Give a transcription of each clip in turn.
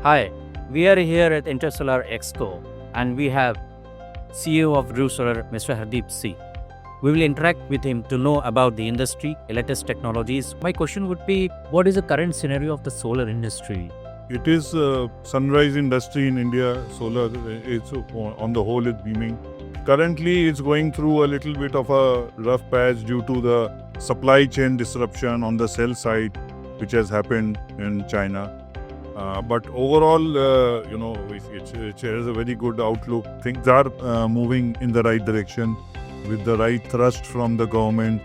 Hi, we are here at Intersolar Expo and we have CEO of Drew Solar, Mr. Hardeep C. We will interact with him to know about the industry, latest technologies. My question would be, what is the current scenario of the solar industry? It is sunrise industry in India. Solar, it's on the whole, is booming. Currently, it's going through a little bit of a rough patch due to the supply chain disruption on the cell side, which has happened in China. But overall, it has a very good outlook. Things are moving in the right direction with the right thrust from the government,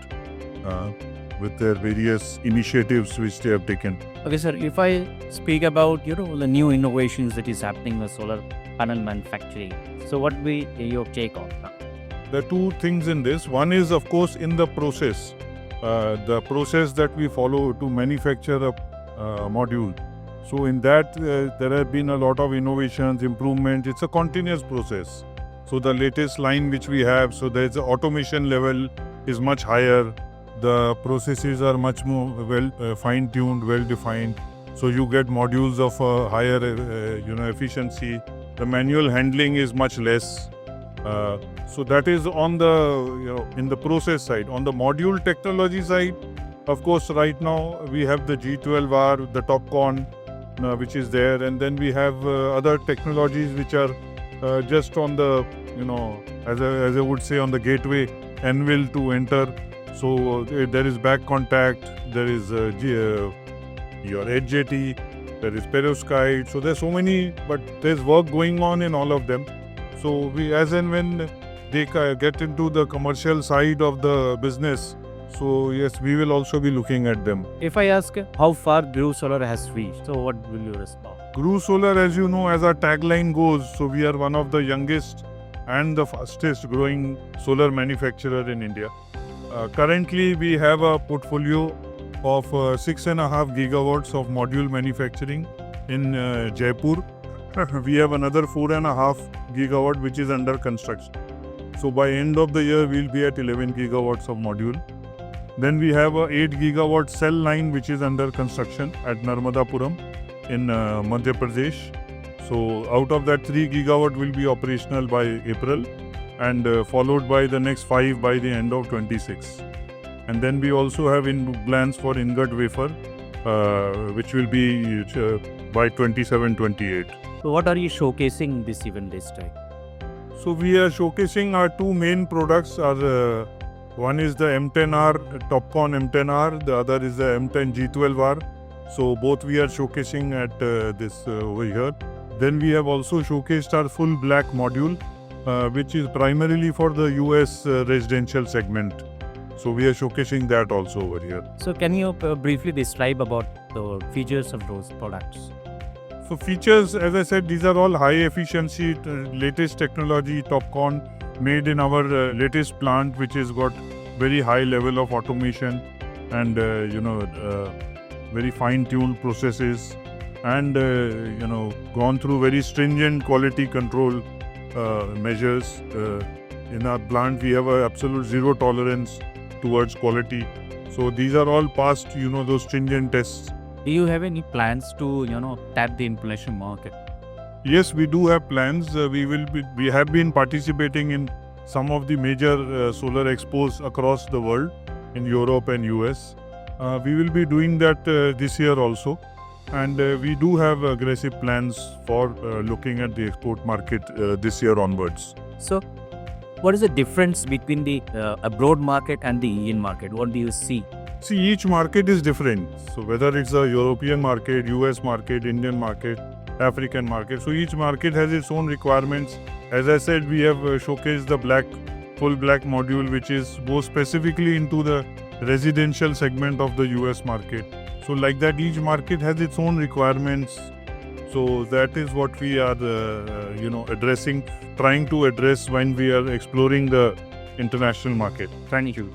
with their various initiatives which they have taken. Okay, sir, if I speak about, the new innovations that is happening in the solar panel manufacturing, so what will be your take on that? There are two things in this. One is, of course, in the process. The process that we follow to manufacture a module. So in that, there have been a lot of innovations, improvements. It's a continuous process. So the latest line which we have, so there's the automation level is much higher. The processes are much more fine-tuned, well-defined. So you get modules of higher, efficiency. The manual handling is much less. So that is on the, in the process side. On the module technology side, of course, right now we have the G12R, the TOPCon, which is there, and then we have other technologies which are just on the, as I would say, on the gateway anvil to enter. So there is back contact, there is your HJT, there is perovskite. So there's so many, but there's work going on in all of them. So we, as and when they get into the commercial side of the business, so yes, we will also be looking at them. If I ask how far Drew Solar has reached, so what will you respond? Drew Solar, as you know, as our tagline goes, so we are one of the youngest and the fastest growing solar manufacturer in India. Currently, we have a portfolio of 6.5 gigawatts of module manufacturing in Jaipur. We have another 4.5 gigawatt which is under construction. So by end of the year, we'll be at 11 gigawatts of module. Then we have a 8 gigawatt cell line which is under construction at Narmadapuram in Madhya Pradesh. So out of that, 3 gigawatt will be operational by April, and followed by the next 5 by the end of 26. And then we also have plans for ingot wafer, which will be by 27-28. So what are you showcasing this event this time? So we are showcasing our two main products. One is the M10R, TOPCon M10R, the other is the M10 G12R. So both we are showcasing at this over here. Then we have also showcased our full black module, which is primarily for the US residential segment. So we are showcasing that also over here. So can you briefly describe about the features of those products? So features, as I said, these are all high efficiency, latest technology, TOPCon, made in our latest plant, which has got very high level of automation and very fine-tuned processes, and gone through very stringent quality control measures. In our plant, we have a absolute zero tolerance towards quality. So these are all past, those stringent tests. Do you have any plans to, tap the international market? Yes, we do have plans. We have been participating in some of the major solar expos across the world in Europe and US. We will be doing that this year also. And we do have aggressive plans for looking at the export market this year onwards. So what is the difference between the abroad market and the Indian market? What do you see? See, each market is different. So whether it's a European market, US market, Indian market, African market. So each market has its own requirements. As I said, we have showcased the full black module, which is more specifically into the residential segment of the US market. So like that, each market has its own requirements. So that is what we are, trying to address when we are exploring the international market. Thank you.